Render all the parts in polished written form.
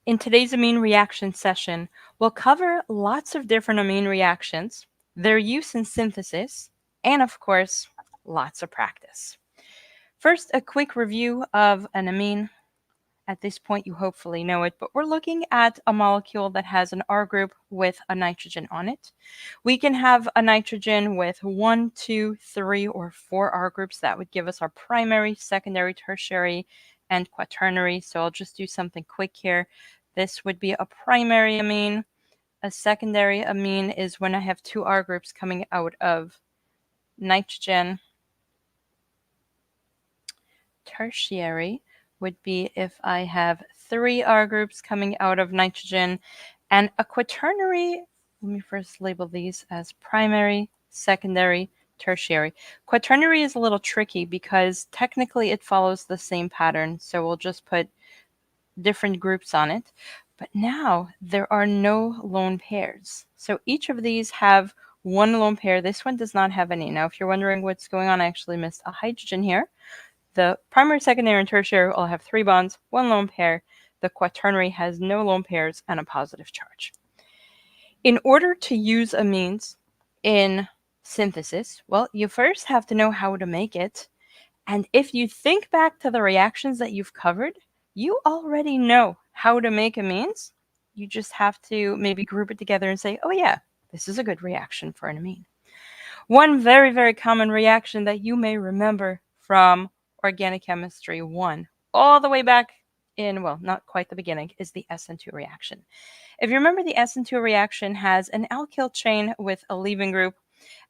In today's amine reaction session, we'll cover lots of different amine reactions, their use in synthesis, and of course, lots of practice. First, a quick review of an amine. At this point, you hopefully know it, but we're looking at a molecule that has an R group with a nitrogen on it. We can have a nitrogen with 1, 2, 3, or 4 R groups. That would give us our primary, secondary, tertiary, and quaternary. So I'll just do something quick here. This would be a primary amine. A secondary amine is when I have 2 R groups coming out of nitrogen. Tertiary would be if I have 3 R groups coming out of nitrogen, and a quaternary, let me first label these as primary, secondary, tertiary. Quaternary is a little tricky because technically it follows the same pattern, so we'll just put different groups on it. But now there are no lone pairs. So each of these have one lone pair. This one does not have any. Now, if you're wondering what's going on, I actually missed a hydrogen here. The primary, secondary, and tertiary all have 3 bonds, 1 lone pair. The quaternary has no lone pairs and a positive charge. In order to use amines in synthesis, well, you first have to know how to make it. And if you think back to the reactions that you've covered, you already know how to make amines. You just have to maybe group it together and say, oh yeah, this is a good reaction for an amine. One very, very common reaction that you may remember from Organic Chemistry 1, all the way back in, well, not quite the beginning, is the SN2 reaction. If you remember, the SN2 reaction has an alkyl chain with a leaving group,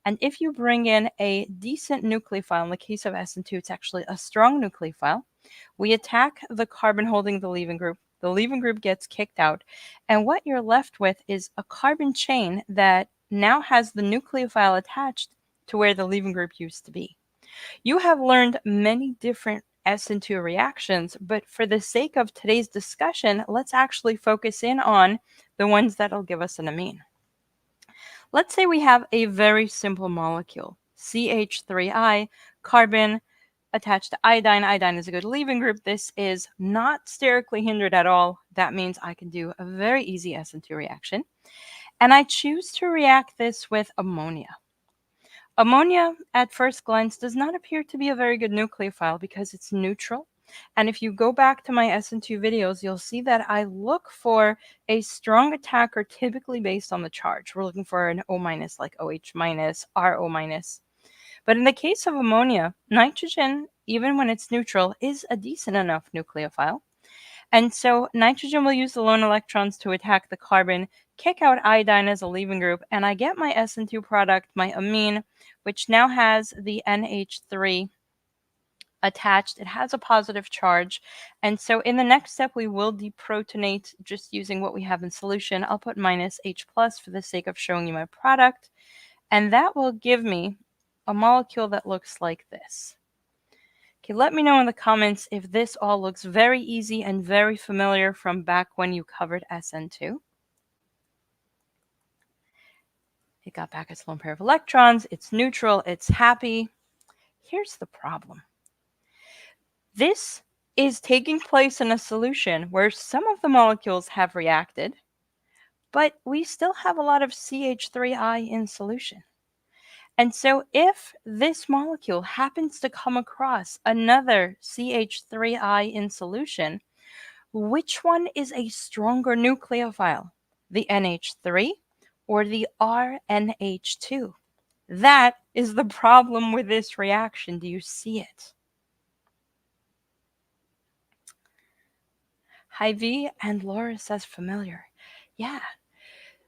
and if you bring in a decent nucleophile, in the case of SN2, it's actually a strong nucleophile, we attack the carbon holding the leaving group gets kicked out, and what you're left with is a carbon chain that now has the nucleophile attached to where the leaving group used to be. You have learned many different SN2 reactions, but for the sake of today's discussion, let's actually focus in on the ones that'll give us an amine. Let's say we have a very simple molecule, CH3I, carbon attached to iodine. Iodine is a good leaving group. This is not sterically hindered at all. That means I can do a very easy SN2 reaction. And I choose to react this with ammonia. Ammonia, at first glance, does not appear to be a very good nucleophile because it's neutral. And if you go back to my SN2 videos, you'll see that I look for a strong attacker typically based on the charge. We're looking for an O- like OH-, RO-. But in the case of ammonia, nitrogen, even when it's neutral, is a decent enough nucleophile. And so nitrogen will use the lone electrons to attack the carbon, kick out iodine as a leaving group, and I get my SN2 product, my amine, which now has the NH3 attached. It has a positive charge. And so in the next step, we will deprotonate just using what we have in solution. I'll put minus H plus for the sake of showing you my product. And that will give me a molecule that looks like this. Okay, let me know in the comments if this all looks very easy and very familiar from back when you covered SN2. It got back its lone pair of electrons, it's neutral, it's happy. Here's the problem. This is taking place in a solution where some of the molecules have reacted, but we still have a lot of CH3I in solution. And so if this molecule happens to come across another CH3I in solution, which one is a stronger nucleophile, the NH3 or the RNH2? That is the problem with this reaction. Do you see it? Hy-V and Laura says familiar. Yeah.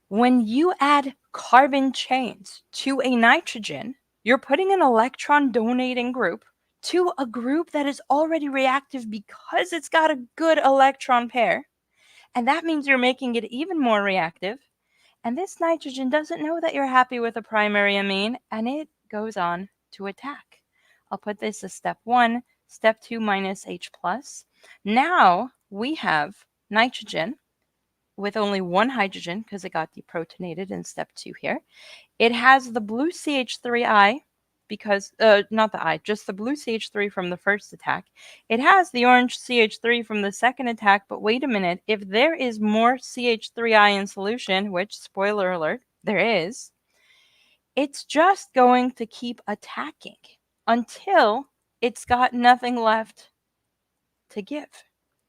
When you add carbon chains to a nitrogen, you're putting an electron donating group to a group that is already reactive because it's got a good electron pair. And that means you're making it even more reactive. And this nitrogen doesn't know that you're happy with a primary amine, and it goes on to attack. I'll put this as step 1, step 2 minus H plus. Now we have nitrogen with only 1 hydrogen because it got deprotonated in step 2 here. It has the blue CH3I because, not the I, just the blue CH3 from the first attack. It has the orange CH3 from the second attack, but wait a minute, if there is more CH3I in solution, which, spoiler alert, there is, it's just going to keep attacking until it's got nothing left to give.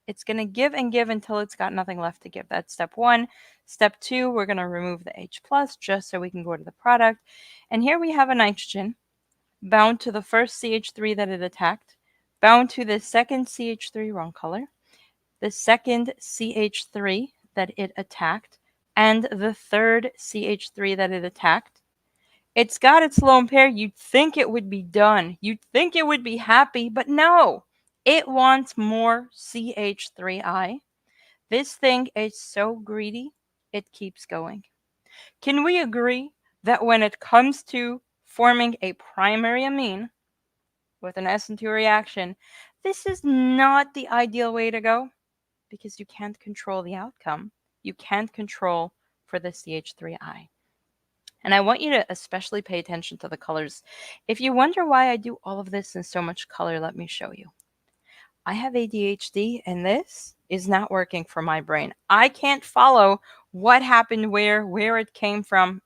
It's going to give and give until it's got nothing left to give. That's step one. Step two, we're going to remove the H plus just so we can go to the product. And here we have a nitrogen bound to the first CH3 that it attacked, bound to the second CH3, wrong color, the second CH3 that it attacked, and the third CH3 that it attacked. It's got its lone pair. You'd think it would be done. You'd think it would be happy, but no. It wants more CH3I. This thing is so greedy, it keeps going. Can we agree that when it comes to forming a primary amine with an SN2 reaction, this is not the ideal way to go? Because you can't control the outcome. You can't control for the CH3I. And I want you to especially pay attention to the colors. If you wonder why I do all of this in so much color, let me show you. I have ADHD, and this is not working for my brain. I can't follow what happened where it came from.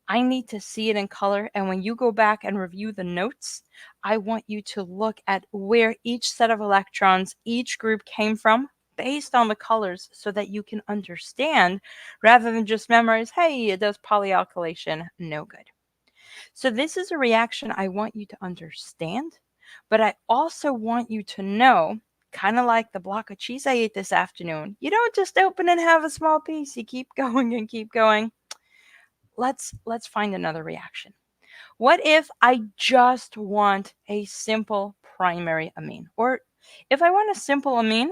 I need to see it in color, and when you go back and review the notes, I want you to look at where each set of electrons, each group came from, based on the colors, so that you can understand rather than just memorize, hey, it does polyalkylation, no good. So this is a reaction I want you to understand, but I also want you to know, kind of like the block of cheese I ate this afternoon, you don't just open and have a small piece, you keep going and keep going. Let's find another reaction. What if I just want a simple primary amine? Or if I want a simple amine,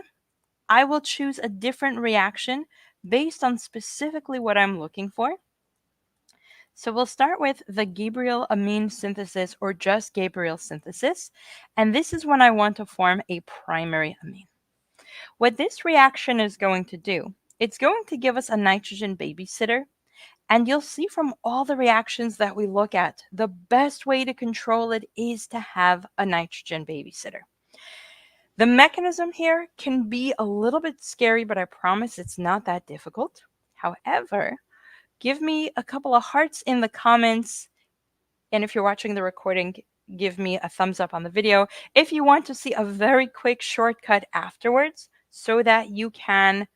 I will choose a different reaction based on specifically what I'm looking for. So we'll start with the Gabriel Amine synthesis, or just Gabriel synthesis. And this is when I want to form a primary amine. What this reaction is going to do, it's going to give us a nitrogen babysitter. And you'll see from all the reactions that we look at, the best way to control it is to have a nitrogen babysitter. The mechanism here can be a little bit scary, but I promise it's not that difficult. However, give me a couple of hearts in the comments. And if you're watching the recording, give me a thumbs up on the video if you want to see a very quick shortcut afterwards so that you can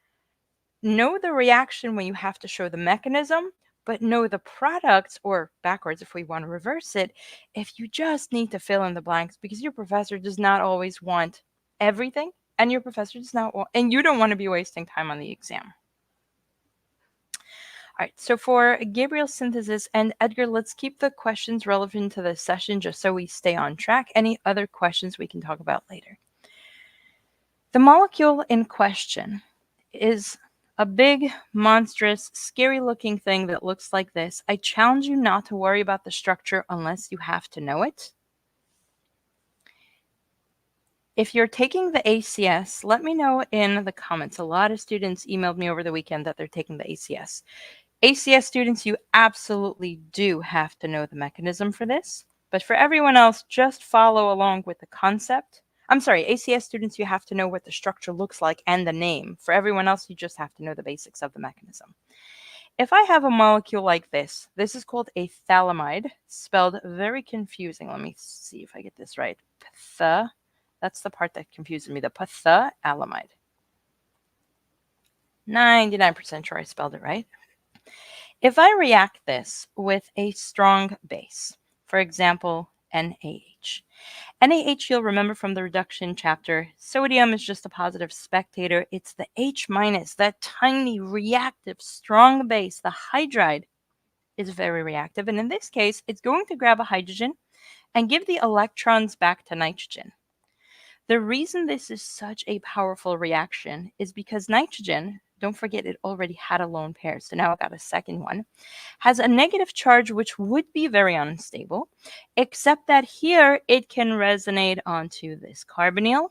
know the reaction when you have to show the mechanism, but know the products, or backwards if we want to reverse it, if you just need to fill in the blanks, because your professor does not always want everything, and your professor does not want, and you don't want to be wasting time on the exam. All right, so for Gabriel synthesis, and Edgar, let's keep the questions relevant to the session just so we stay on track. Any other questions we can talk about later? The molecule in question is a big, monstrous, scary-looking thing that looks like this. I challenge you not to worry about the structure unless you have to know it. If you're taking the ACS, let me know in the comments. A lot of students emailed me over the weekend that they're taking the ACS. ACS students, you absolutely do have to know the mechanism for this. But for everyone else, just follow along with the concept. I'm sorry, ACS students, you have to know what the structure looks like and the name. For everyone else, you just have to know the basics of the mechanism. If I have a molecule like this is called a phthalimide, spelled very confusing. Let me see if I get this right. That's the part that confuses me, the phthalimide. 99% sure I spelled it right. If I react this with a strong base, for example, NaH. NaH, you'll remember from the reduction chapter, sodium is just a positive spectator. It's the H minus, that tiny reactive strong base. The hydride is very reactive. And in this case, it's going to grab a hydrogen and give the electrons back to nitrogen. The reason this is such a powerful reaction is because nitrogen, don't forget it already had a lone pair, so now I got a second one, has a negative charge which would be very unstable, except that here it can resonate onto this carbonyl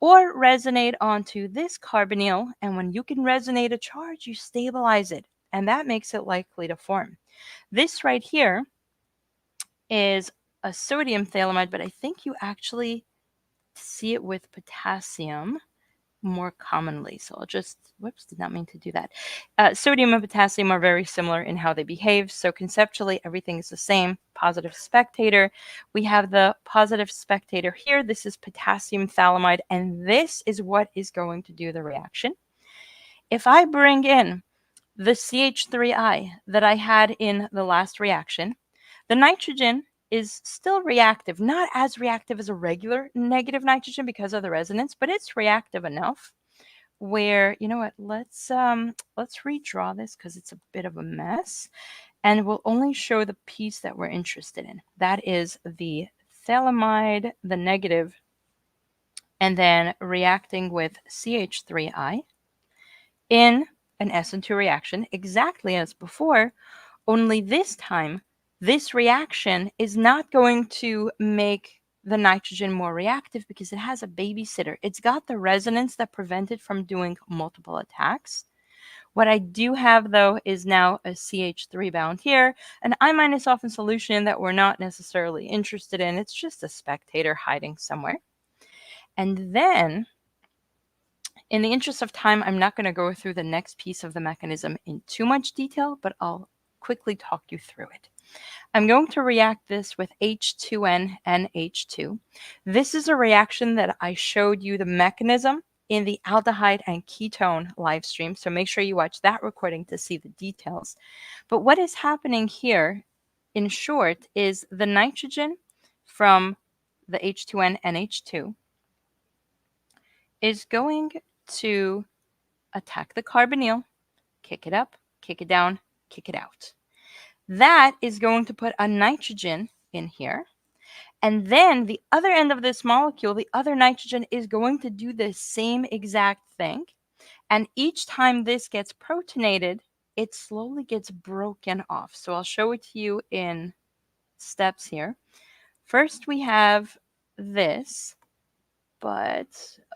or resonate onto this carbonyl, and when you can resonate a charge, you stabilize it, and that makes it likely to form. This right here is a sodium phthalimide, but I think you actually see it with potassium more commonly. So I'll just, whoops, did not mean to do that. Sodium and potassium are very similar in how they behave. So conceptually, everything is the same. Positive spectator. We have the positive spectator here. This is potassium phthalimide, and this is what is going to do the reaction. If I bring in the CH3I that I had in the last reaction, the nitrogen is still reactive, not as reactive as a regular negative nitrogen because of the resonance, but it's reactive enough where, you know what, let's redraw this because it's a bit of a mess, and we'll only show the piece that we're interested in. That is the phthalimide, the negative, and then reacting with CH3I in an SN2 reaction exactly as before, only this time this reaction is not going to make the nitrogen more reactive because it has a babysitter. It's got the resonance that prevents it from doing multiple attacks. What I do have, though, is now a CH3 bound here, an I- off in solution that we're not necessarily interested in. It's just a spectator hiding somewhere. And then, in the interest of time, I'm not going to go through the next piece of the mechanism in too much detail, but I'll quickly talk you through it. I'm going to react this with H2N and H2. This is a reaction that I showed you the mechanism in the aldehyde and ketone live stream, so make sure you watch that recording to see the details. But what is happening here, in short, is the nitrogen from the H2N and H2 is going to attack the carbonyl, kick it up, kick it down, kick it out. That is going to put a nitrogen in here. And then the other end of this molecule, the other nitrogen, is going to do the same exact thing. And each time this gets protonated, it slowly gets broken off. So I'll show it to you in steps here. First, we have this, but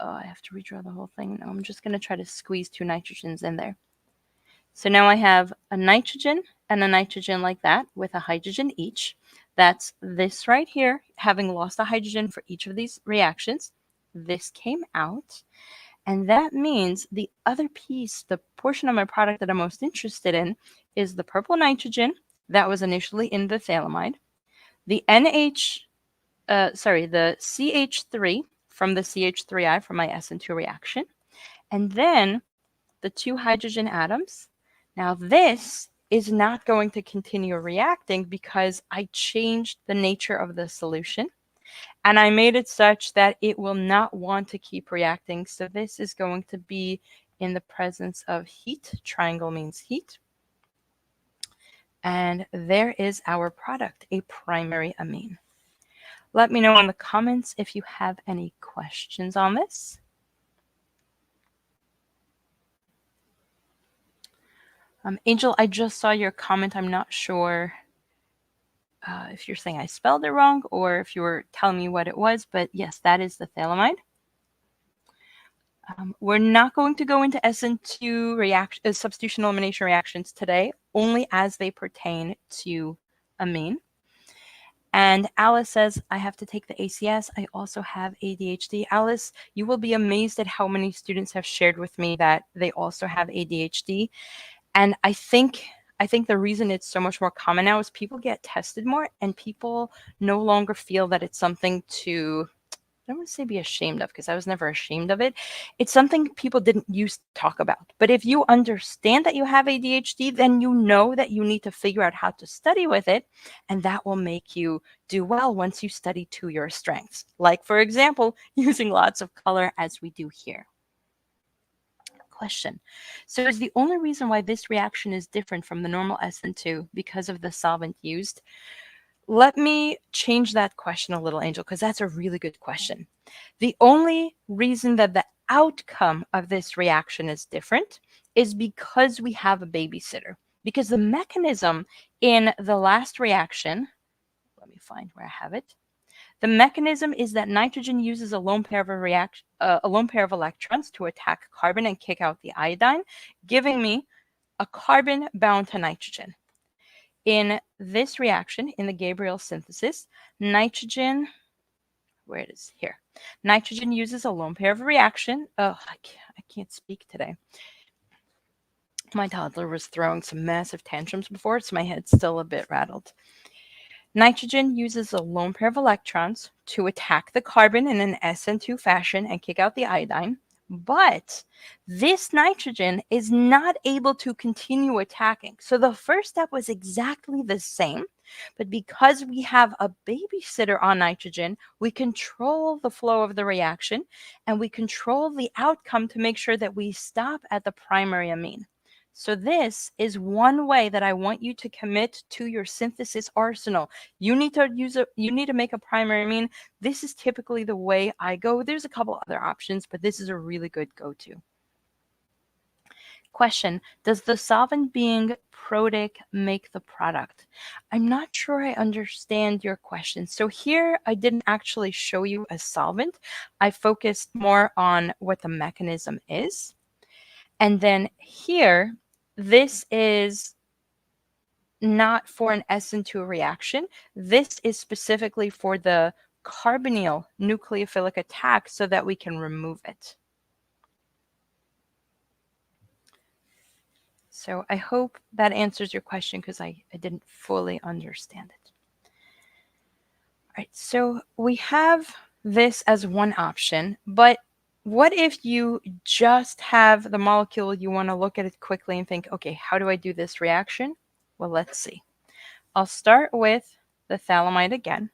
I have to redraw the whole thing. No, I'm just going to try to squeeze two nitrogens in there. So now I have a nitrogen and a nitrogen like that with a hydrogen each. That's this right here, having lost a hydrogen for each of these reactions. This came out. And that means the other piece, the portion of my product that I'm most interested in, is the purple nitrogen that was initially in the phthalimide, the the CH3 from the CH3I from my SN2 reaction, and then the two hydrogen atoms. Now this is not going to continue reacting because I changed the nature of the solution and I made it such that it will not want to keep reacting. So this is going to be in the presence of heat. Triangle means heat. And there is our product, a primary amine. Let me know in the comments if you have any questions on this. Angel, I just saw your comment. I'm not sure if you're saying I spelled it wrong or if you were telling me what it was, but yes, that is the phthalimide. We're not going to go into SN2 substitution elimination reactions today, only as they pertain to amine. And Alice says, I have to take the ACS. I also have ADHD. Alice, you will be amazed at how many students have shared with me that they also have ADHD. And I think the reason it's so much more common now is people get tested more and people no longer feel that it's something to, I don't want to say be ashamed of because I was never ashamed of it. It's something people didn't used to talk about. But if you understand that you have ADHD, then you know that you need to figure out how to study with it. And that will make you do well once you study to your strengths. Like, for example, using lots of color as we do here. Question. So is the only reason why this reaction is different from the normal SN2 because of the solvent used? Let me change that question a little, Angel, because that's a really good question. The only reason that the outcome of this reaction is different is because we have a babysitter. Because the mechanism in the last reaction, let me find where I have it. The mechanism is that nitrogen uses a lone pair of electrons to attack carbon and kick out the iodine, giving me a carbon bound to nitrogen. In this reaction, in the Gabriel synthesis, nitrogen, where it is here, nitrogen uses a lone pair of reaction. Oh, I can't speak today. My toddler was throwing some massive tantrums before, so my head's still a bit rattled. Nitrogen uses a lone pair of electrons to attack the carbon in an SN2 fashion and kick out the iodine, but this nitrogen is not able to continue attacking. So the first step was exactly the same, but because we have a babysitter on nitrogen, we control the flow of the reaction and we control the outcome to make sure that we stop at the primary amine. So this is one way that I want you to commit to your synthesis arsenal. You need to make a primary amine. This is typically the way I go. There's a couple other options, but this is a really good go-to. Question, does the solvent being protic make the product? I'm not sure I understand your question. So here I didn't actually show you a solvent. I focused more on what the mechanism is. And then here, this is not for an SN2 reaction. This is specifically for the carbonyl nucleophilic attack so that we can remove it. So I hope that answers your question because I didn't fully understand it. All right, so we have this as one option, but what if you just have the molecule, you want to look at it quickly and think, okay, how do I do this reaction? Well, let's see. I'll start with the phthalimide again,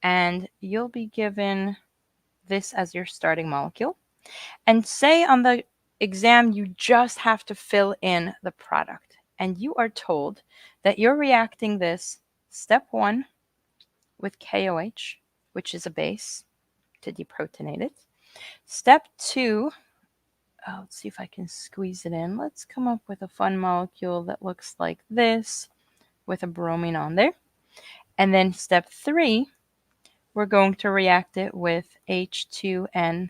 and you'll be given this as your starting molecule. And say on the exam, you just have to fill in the product, and you are told that you're reacting this step 1 with KOH, which is a base, to deprotonate it. Step 2, let's see if I can squeeze it in. Let's come up with a fun molecule that looks like this with a bromine on there. And then step 3, we're going to react it with H2NNH2.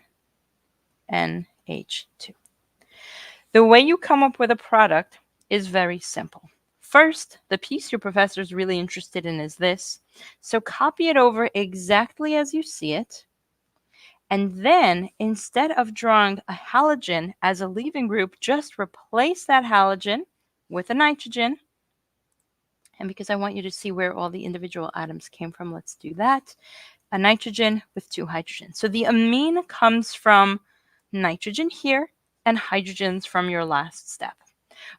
The way you come up with a product is very simple. First, the piece your professor is really interested in is this. So copy it over exactly as you see it. And then instead of drawing a halogen as a leaving group, just replace that halogen with a nitrogen. And because I want you to see where all the individual atoms came from, let's do that. A nitrogen with 2 hydrogens. So the amine comes from nitrogen here and hydrogens from your last step.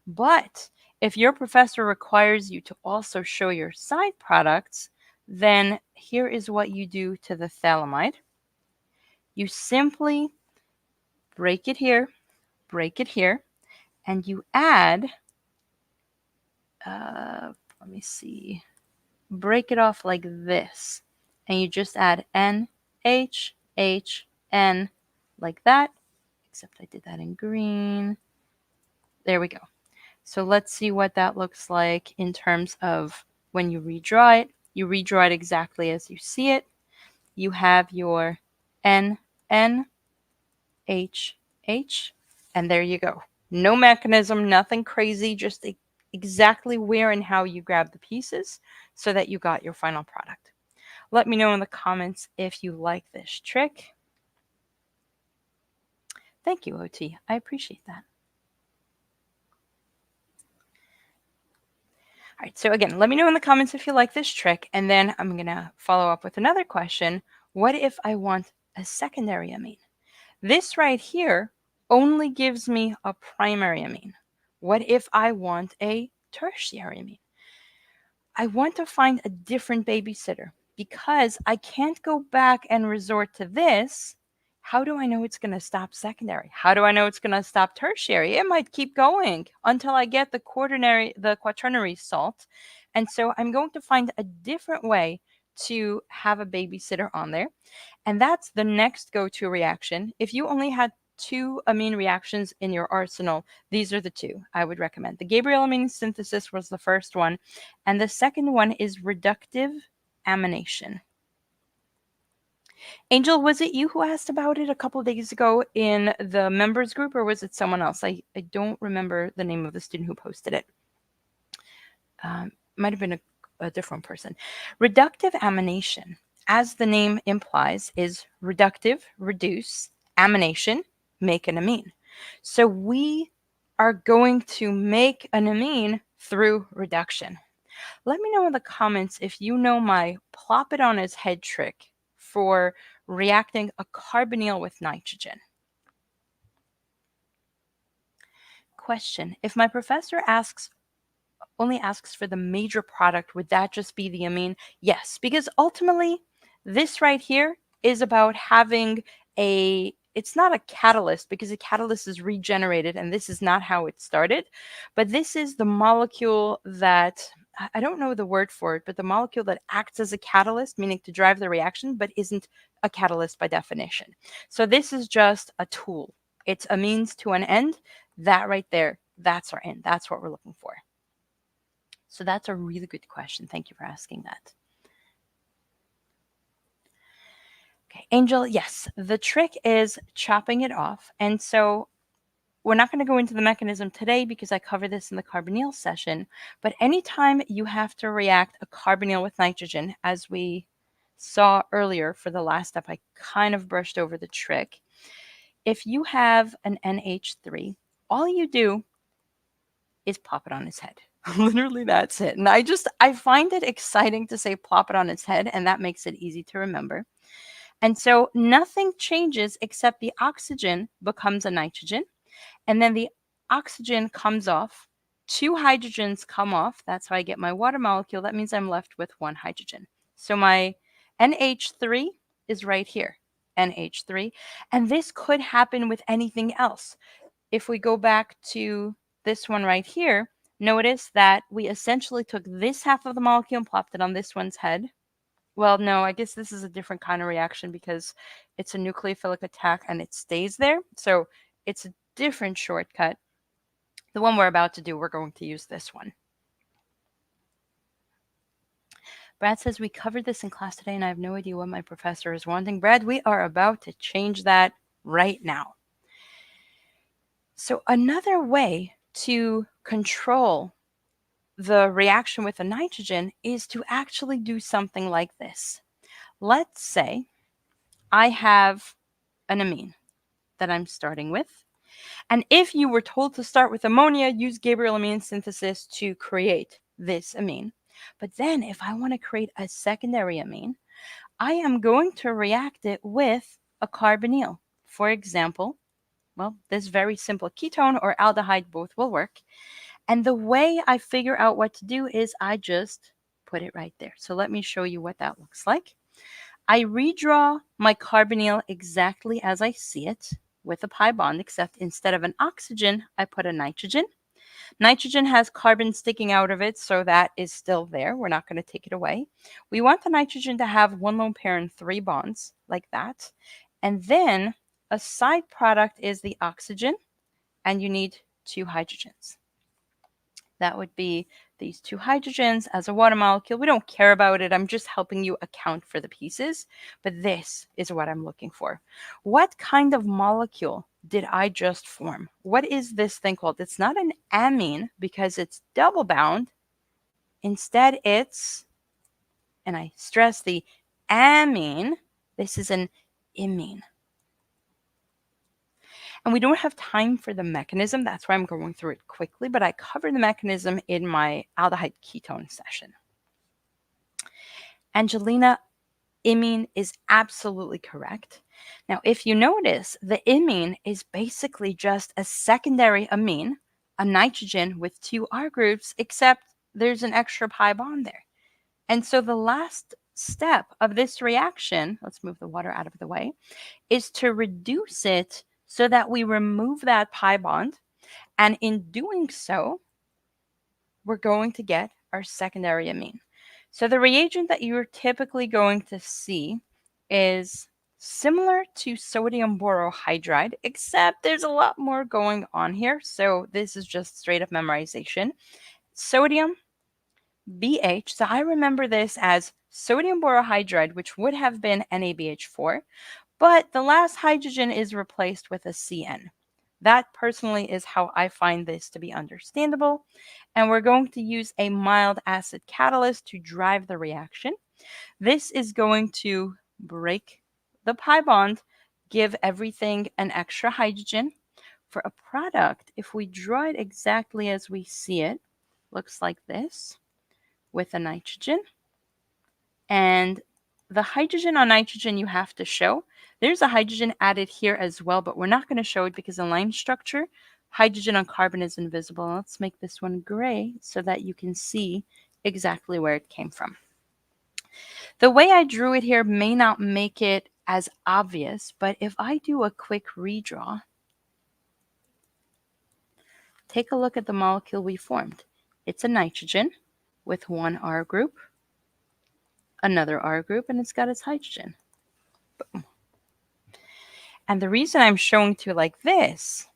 But if your professor requires you to also show your side products, then here is what you do to the phthalimide. You simply break it here, and you add, let me see, break it off like this, and you just add N, H, H, N, like that, except I did that in green. There we go. So let's see what that looks like in terms of when you redraw it. You redraw it exactly as you see it. You have your N, N, H, H, and there you go. No mechanism, nothing crazy, just exactly where and how you grab the pieces so that you got your final product. Let me know in the comments if you like this trick. Thank you, OT. I appreciate that. All right, so again, let me know in the comments if you like this trick, and then I'm going to follow up with another question. What if I want a secondary amine? This right here only gives me a primary amine. What if I want a tertiary amine? I want to find a different babysitter because I can't go back and resort to this. How do I know it's going to stop secondary? How do I know it's going to stop tertiary? It might keep going until I get the quaternary salt. And so I'm going to find a different way to have a babysitter on there. And that's the next go-to reaction. If you only had 2 amine reactions in your arsenal, these are the 2 I would recommend. The Gabriel Amine Synthesis was the first one, and the second one is Reductive Amination. Angel, was it you who asked about it a couple of days ago in the members group, or was it someone else? I don't remember the name of the student who posted it. might have been a different person. Reductive amination, as the name implies, is reductive, reduce, amination, make an amine. So we are going to make an amine through reduction. Let me know in the comments if you know my plop it on his head trick for reacting a carbonyl with nitrogen. Question: if my professor only asks for the major product, would that just be the amine? Yes, because ultimately this right here is about having it's not a catalyst because a catalyst is regenerated and this is not how it started, but this is the molecule that, I don't know the word for it, but the molecule that acts as a catalyst, meaning to drive the reaction, but isn't a catalyst by definition. So this is just a tool. It's a means to an end. That right there, that's our end. That's what we're looking for. So that's a really good question. Thank you for asking that. Okay, Angel, yes, the trick is chopping it off. And so we're not going to go into the mechanism today because I cover this in the carbonyl session, but anytime you have to react a carbonyl with nitrogen, as we saw earlier for the last step, I kind of brushed over the trick. If you have an NH3, all you do is plop it on its head. Literally, that's it. And I find it exciting to say plop it on its head, and that makes it easy to remember. And so nothing changes except the oxygen becomes a nitrogen, and then the oxygen comes off. 2 hydrogens come off. That's how I get my water molecule. That means I'm left with 1 hydrogen. So my NH3 is right here, NH3. And this could happen with anything else. If we go back to this one right here, notice that we essentially took this half of the molecule and plopped it on this one's head. Well, no, I guess this is a different kind of reaction because it's a nucleophilic attack and it stays there. So it's a different shortcut. The one we're about to do, we're going to use this one. Brad says, we covered this in class today and I have no idea what my professor is wanting. Brad, we are about to change that right now. So another way to control the reaction with the nitrogen is to actually do something like this. Let's say I have an amine that I'm starting with. And if you were told to start with ammonia, use Gabriel Amine Synthesis to create this amine. But then if I want to create a secondary amine, I am going to react it with a carbonyl. For example, well, this very simple ketone or aldehyde, both will work. And the way I figure out what to do is I just put it right there. So let me show you what that looks like. I redraw my carbonyl exactly as I see it with a pi bond, except instead of an oxygen, I put a nitrogen. Nitrogen has carbon sticking out of it, so that is still there. We're not going to take it away. We want the nitrogen to have 1 lone pair and 3 bonds, like that. And then a side product is the oxygen, and you need 2 hydrogens. That would be these 2 hydrogens as a water molecule. We don't care about it. I'm just helping you account for the pieces. But this is what I'm looking for. What kind of molecule did I just form? What is this thing called? It's not an amine because it's double bound. Instead, it's, and I stress the amine, this is an imine. And we don't have time for the mechanism. That's why I'm going through it quickly, but I cover the mechanism in my aldehyde ketone session. Angelina, imine is absolutely correct. Now, if you notice, the imine is basically just a secondary amine, a nitrogen with 2 R groups, except there's an extra pi bond there. And so the last step of this reaction, let's move the water out of the way, is to reduce it so that we remove that pi bond. And in doing so, we're going to get our secondary amine. So the reagent that you're typically going to see is similar to sodium borohydride, except there's a lot more going on here. So this is just straight up memorization. Sodium, BH. So I remember this as sodium borohydride, which would have been NaBH4. But the last hydrogen is replaced with a CN. That personally is how I find this to be understandable. And we're going to use a mild acid catalyst to drive the reaction. This is going to break the pi bond, give everything an extra hydrogen. For a product, if we draw it exactly as we see it, looks like this with a nitrogen. And the hydrogen on nitrogen you have to show. There's a hydrogen added here as well, but we're not going to show it because in line structure, hydrogen on carbon is invisible. Let's make this one gray so that you can see exactly where it came from. The way I drew it here may not make it as obvious, but if I do a quick redraw, take a look at the molecule we formed. It's a nitrogen with one R group, another R group, and it's got its hydrogen. Boom. And the reason I'm showing to you like this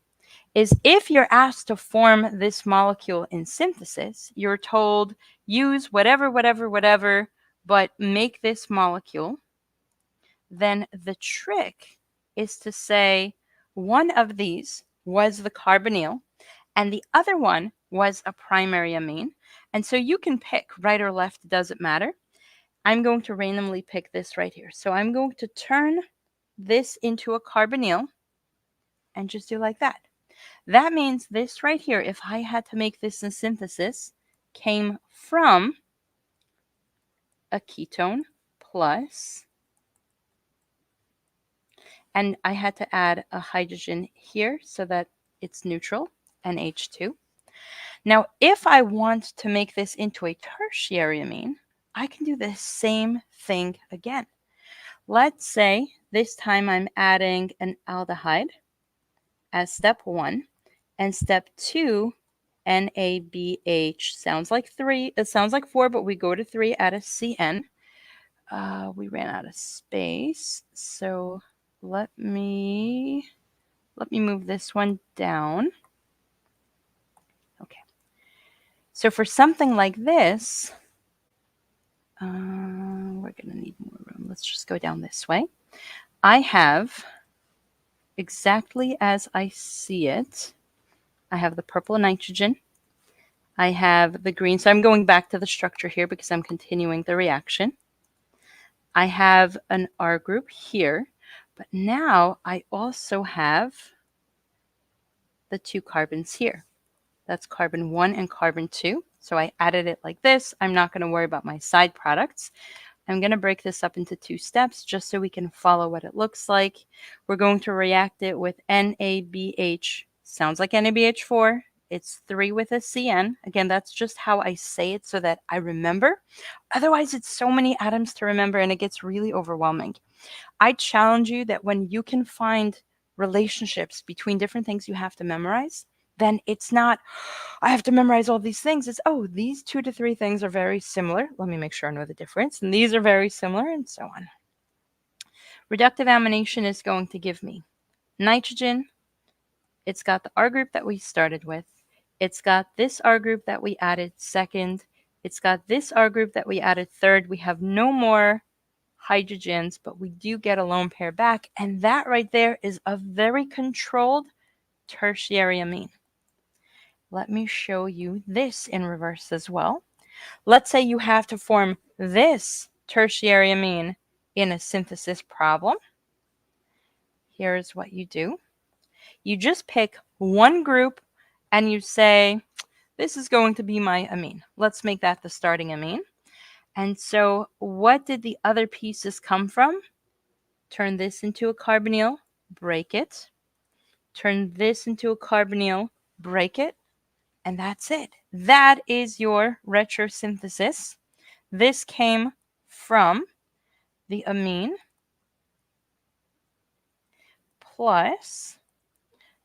is if you're asked to form this molecule in synthesis, you're told use whatever, but make this molecule, then the trick is to say one of these was the carbonyl and the other one was a primary amine. And so you can pick right or left, doesn't matter. I'm going to randomly pick this right here. So I'm going to turn this into a carbonyl and just do like that. That means this right here, if I had to make this in synthesis, came from a ketone plus, and I had to add a hydrogen here so that it's neutral, NH2. Now, if I want to make this into a tertiary amine, I can do the same thing again. Let's say this time I'm adding an aldehyde as step 1, and step 2, NABH, sounds like 3, it sounds like 4, but we go to 3, add a CN. We ran out of space, so let me move this one down. Okay. So for something like this, we're going to need more room. Let's just go down this way. I have, exactly as I see it, I have the purple nitrogen. I have the green. So I'm going back to the structure here because I'm continuing the reaction. I have an R group here, but now I also have the 2 carbons here. That's carbon 1 and carbon 2. So I added it like this. I'm not going to worry about my side products. I'm going to break this up into 2 steps just so we can follow what it looks like. We're going to react it with NABH. Sounds like NABH4. It's 3 with a CN. Again, that's just how I say it so that I remember. Otherwise, it's so many atoms to remember and it gets really overwhelming. I challenge you that when you can find relationships between different things you have to memorize, then it's not, I have to memorize all these things. It's, oh, these 2 to 3 things are very similar. Let me make sure I know the difference. And these are very similar, and so on. Reductive amination is going to give me nitrogen. It's got the R group that we started with. It's got this R group that we added second. It's got this R group that we added third. We have no more hydrogens, but we do get a lone pair back. And that right there is a very controlled tertiary amine. Let me show you this in reverse as well. Let's say you have to form this tertiary amine in a synthesis problem. Here's what you do. You just pick one group and you say, this is going to be my amine. Let's make that the starting amine. And so what did the other pieces come from? Turn this into a carbonyl, break it. Turn this into a carbonyl, break it. And that's it. That is your retrosynthesis. This came from the amine plus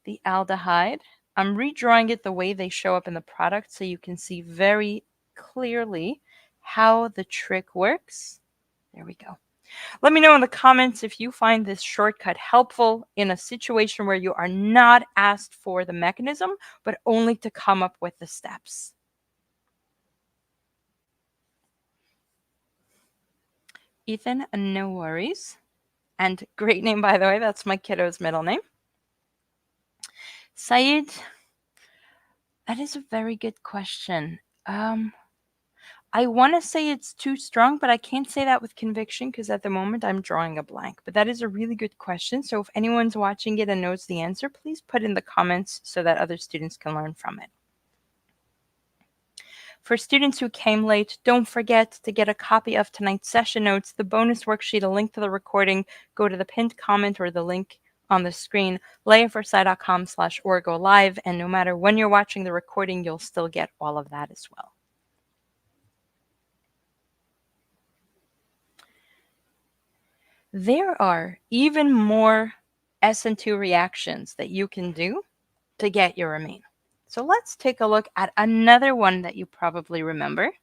the aldehyde. I'm redrawing it the way they show up in the product so you can see very clearly how the trick works. There we go. Let me know in the comments if you find this shortcut helpful in a situation where you are not asked for the mechanism, but only to come up with the steps. Ethan, no worries. And great name, by the way. That's my kiddo's middle name. Saeed, that is a very good question. I want to say it's too strong, but I can't say that with conviction because at the moment I'm drawing a blank. But that is a really good question. So if anyone's watching it and knows the answer, please put in the comments so that other students can learn from it. For students who came late, don't forget to get a copy of tonight's session notes, the bonus worksheet, a link to the recording. Go to the pinned comment or the link on the screen, layforsi.com/orgolive, and no matter when you're watching the recording, you'll still get all of that as well. There are even more SN2 reactions that you can do to get your amine. So let's take a look at another one that you probably remember.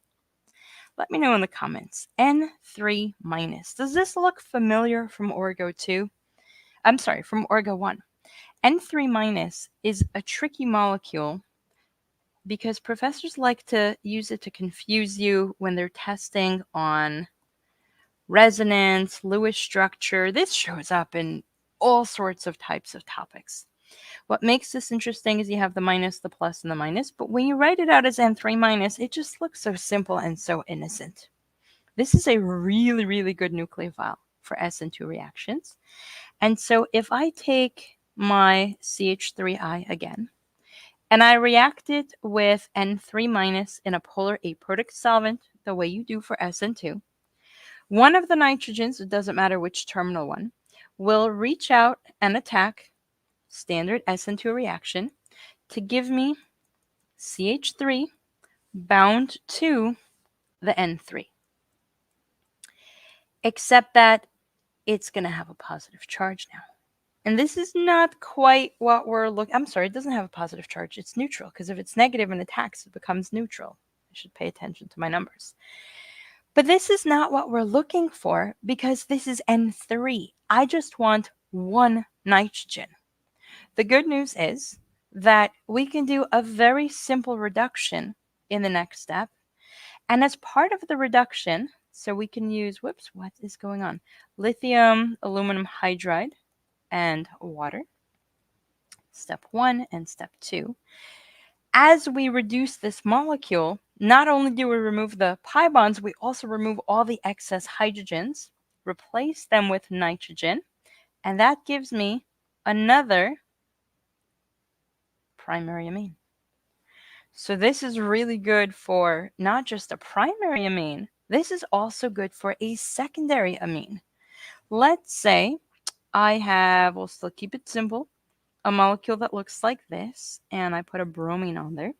Let me know in the comments. N3 minus. Does this look familiar from Orgo 2? I'm sorry, from Orgo 1. N3 minus is a tricky molecule because professors like to use it to confuse you when they're testing on resonance, Lewis structure. This shows up in all sorts of types of topics. What makes this interesting is you have the minus, the plus, and the minus, but when you write it out as N3 minus, it just looks so simple and so innocent. This is a really, really good nucleophile for SN2 reactions. And so if I take my CH3I again, and I react it with N3 minus in a polar aprotic solvent, the way you do for SN2, one of the nitrogens, it doesn't matter which terminal one, will reach out and attack standard SN2 reaction to give me CH3 bound to the N3. Except that it's going to have a positive charge now. And this is not quite what we're looking. I'm sorry, it doesn't have a positive charge. It's neutral, because if it's negative and attacks, it becomes neutral. I should pay attention to my numbers. But this is not what we're looking for because this is N3. I just want one nitrogen. The good news is that we can do a very simple reduction in the next step. And as part of the reduction, so we can use, whoops, what is going on? Lithium, aluminum hydride, and water. Step 1 and step 2. As we reduce this molecule, not only do we remove the pi bonds, we also remove all the excess hydrogens, replace them with nitrogen, and that gives me another primary amine. So this is really good for not just a primary amine, this is also good for a secondary amine. Let's say I have, we'll still keep it simple, a molecule that looks like this, and I put a bromine on there.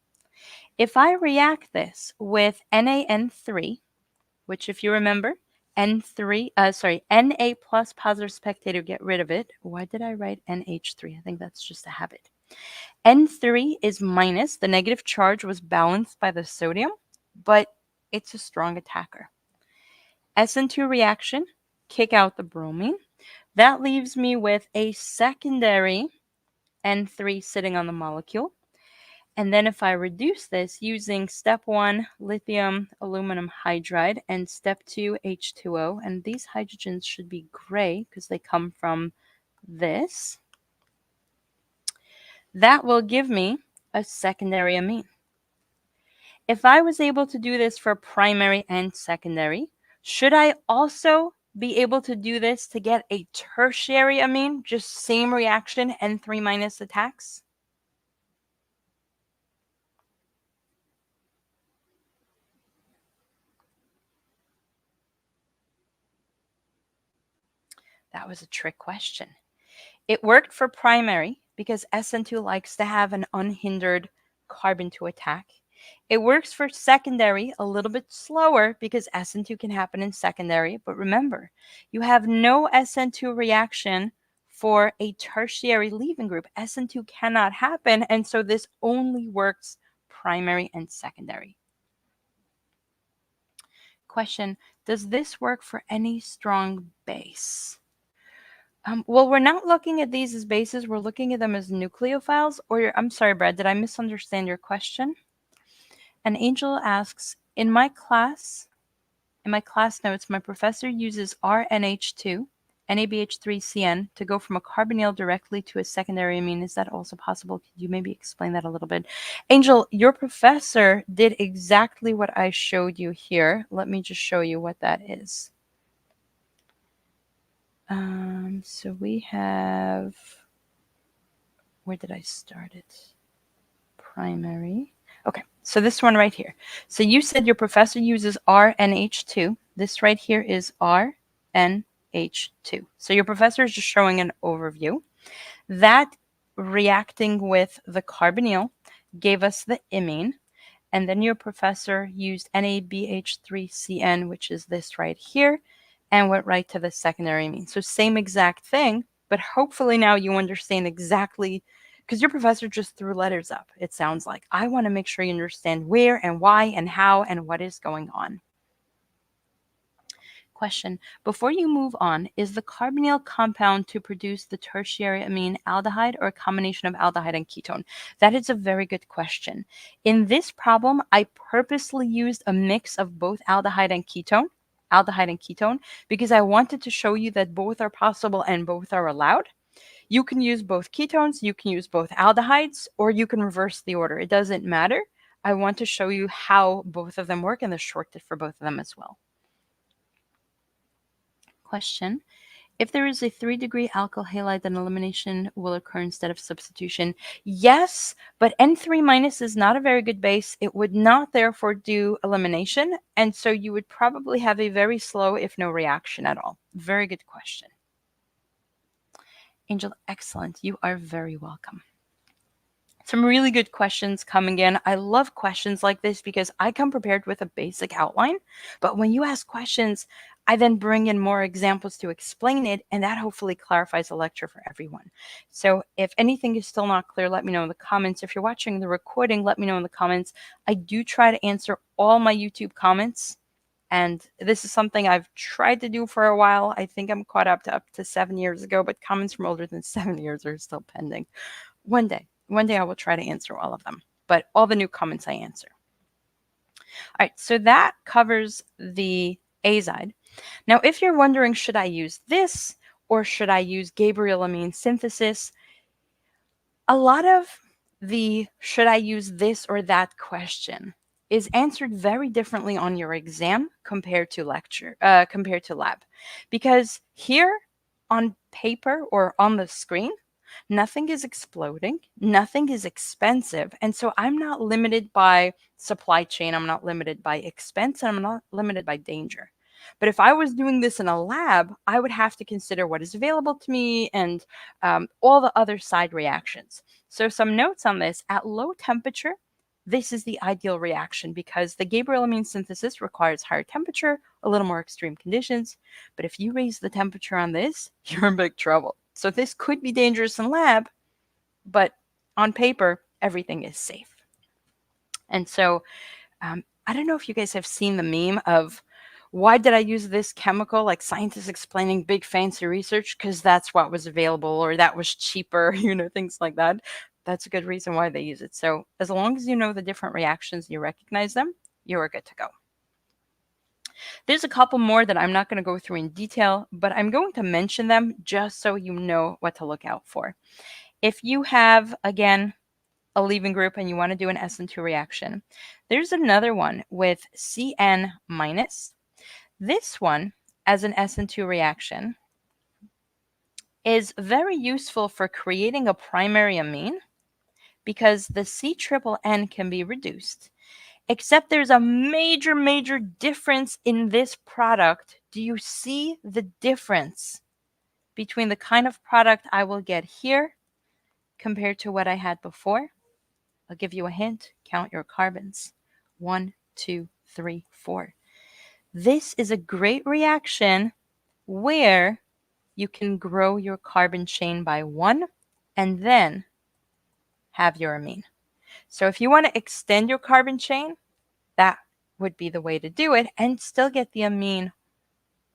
If I react this with NaN3, which if you remember, Na plus positive spectator, get rid of it. Why did I write NH3? I think that's just a habit. N3 is minus. The negative charge was balanced by the sodium, but it's a strong attacker. SN2 reaction, kick out the bromine. That leaves me with a secondary N3 sitting on the molecule. And then if I reduce this using step 1, lithium aluminum hydride, and step 2, H2O, and these hydrogens should be gray because they come from this, that will give me a secondary amine. If I was able to do this for primary and secondary, should I also be able to do this to get a tertiary amine, just same reaction, N3 minus attacks? That was a trick question. It worked for primary because SN2 likes to have an unhindered carbon to attack. It works for secondary a little bit slower because SN2 can happen in secondary. But remember, you have no SN2 reaction for a tertiary leaving group. SN2 cannot happen, and so this only works primary and secondary. Question, does this work for any strong base? Well, we're not looking at these as bases. We're looking at them as nucleophiles. Or, I'm sorry, Brad, did I misunderstand your question? And Angel asks, in my class notes, my professor uses RNH2 NABH3CN to go from a carbonyl directly to a secondary amine. Is that also possible? Could you maybe explain that a little bit? Angel, your professor did exactly what I showed you here. Let me just show you what that is. So we have, where did I start it? Primary. Okay, so this one right here. So you said your professor uses RNH2. This right here is RNH2. So your professor is just showing an overview. That reacting with the carbonyl gave us the imine. And then your professor used NABH3CN, which is this right here, and went right to the secondary amine. So same exact thing, but hopefully now you understand exactly, because your professor just threw letters up, it sounds like. I want to make sure you understand where and why and how and what is going on. Question. Before you move on, is the carbonyl compound to produce the tertiary amine aldehyde or a combination of aldehyde and ketone? That is a very good question. In this problem, I purposely used a mix of both aldehyde and ketone, because I wanted to show you that both are possible and both are allowed. You can use both ketones, you can use both aldehydes, or you can reverse the order. It doesn't matter. I want to show you how both of them work and the shortcut for both of them as well. Question. If there is a 3-degree alkyl halide, then elimination will occur instead of substitution. Yes, but N3 minus is not a very good base. It would not therefore do elimination, and so you would probably have a very slow, if no reaction at all. Very good question. Angel, excellent. You are very welcome. Some really good questions coming in. I love questions like this because I come prepared with a basic outline, but when you ask questions, I then bring in more examples to explain it, and that hopefully clarifies the lecture for everyone. So if anything is still not clear, let me know in the comments. If you're watching the recording, let me know in the comments. I do try to answer all my YouTube comments, and this is something I've tried to do for a while. I think I'm caught up to 7 years ago, but comments from older than 7 years are still pending. One day I will try to answer all of them, but all the new comments I answer. All right, so that covers the azide. Now, if you're wondering, should I use this or should I use Gabriel Amine Synthesis? A lot of the should I use this or that question is answered very differently on your exam compared to lab. Because here on paper or on the screen, nothing is exploding, nothing is expensive. And so I'm not limited by supply chain, I'm not limited by expense, and I'm not limited by danger. But if I was doing this in a lab, I would have to consider what is available to me and all the other side reactions. So some notes on this: at low temperature, this is the ideal reaction because the Gabriel Amine synthesis requires higher temperature, a little more extreme conditions. But if you raise the temperature on this, you're in big trouble. So this could be dangerous in lab, but on paper, everything is safe. And so I don't know if you guys have seen the meme of, why did I use this chemical? Like scientists explaining big fancy research, because that's what was available or that was cheaper, things like that. That's a good reason why they use it. So as long as you know the different reactions, you recognize them, you are good to go. There's a couple more that I'm not going to go through in detail, but I'm going to mention them just so you know what to look out for. If you have, again, a leaving group and you want to do an SN2 reaction, there's another one with CN minus. This one, as an SN2 reaction, is very useful for creating a primary amine because the C triple N can be reduced. Except there's a major, major difference in this product. Do you see the difference between the kind of product I will get here compared to what I had before? I'll give you a hint. Count your carbons. 1, 2, 3, 4. This is a great reaction where you can grow your carbon chain by 1 and then have your amine. So if you want to extend your carbon chain, that would be the way to do it and still get the amine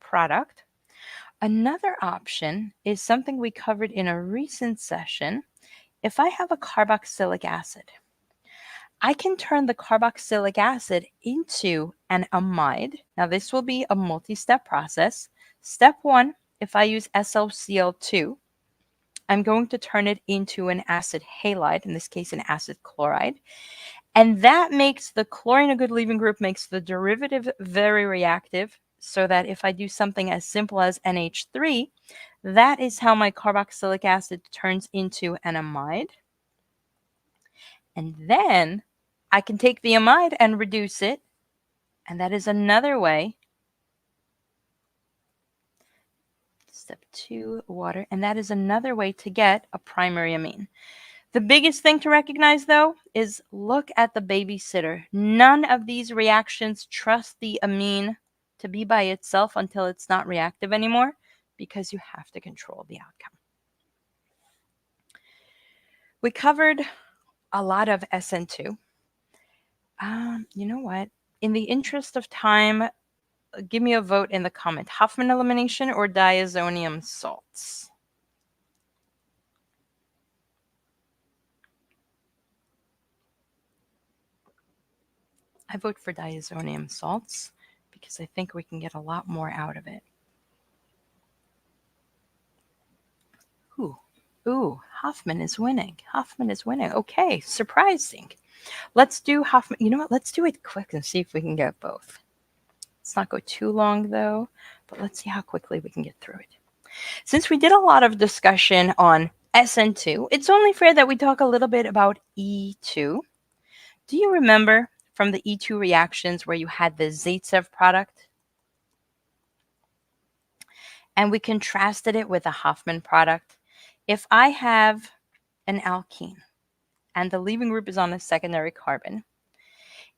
product. Another option is something we covered in a recent session. If I have a carboxylic acid, I can turn the carboxylic acid into an amide. Now this will be a multi-step process. Step 1, if I use SlCl2, I'm going to turn it into an acid halide, in this case an acid chloride. And that makes the chlorine a good leaving group, makes the derivative very reactive, so that if I do something as simple as NH3, that is how my carboxylic acid turns into an amide. And then I can take the amide and reduce it, and that is another way. Step 2, water, and that is another way to get a primary amine. The biggest thing to recognize, though, is look at the babysitter. None of these reactions trust the amine to be by itself until it's not reactive anymore, because you have to control the outcome. We covered a lot of SN2. You know what? In the interest of time, give me a vote in the comment. Hofmann elimination or diazonium salts? I vote for diazonium salts because I think we can get a lot more out of it. Ooh, Hofmann is winning. Hofmann is winning. Okay, surprising. Let's do Hofmann. You know what? Let's do it quick and see if we can get both. Let's not go too long, though, but let's see how quickly we can get through it. Since we did a lot of discussion on SN2, it's only fair that we talk a little bit about E2. Do you remember from the E2 reactions where you had the Zaitsev product? And we contrasted it with the Hofmann product. If I have an alkene and the leaving group is on a secondary carbon,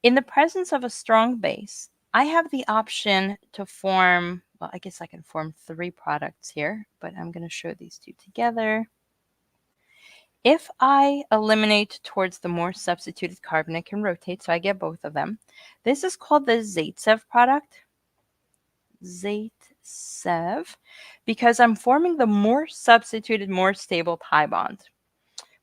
in the presence of a strong base, I have the option to form, well, I guess I can form 3 products here, but I'm going to show these 2 together. If I eliminate towards the more substituted carbon, it can rotate, so I get both of them. This is called the Zaitsev product. Zaitsev, because I'm forming the more substituted, more stable pi bond.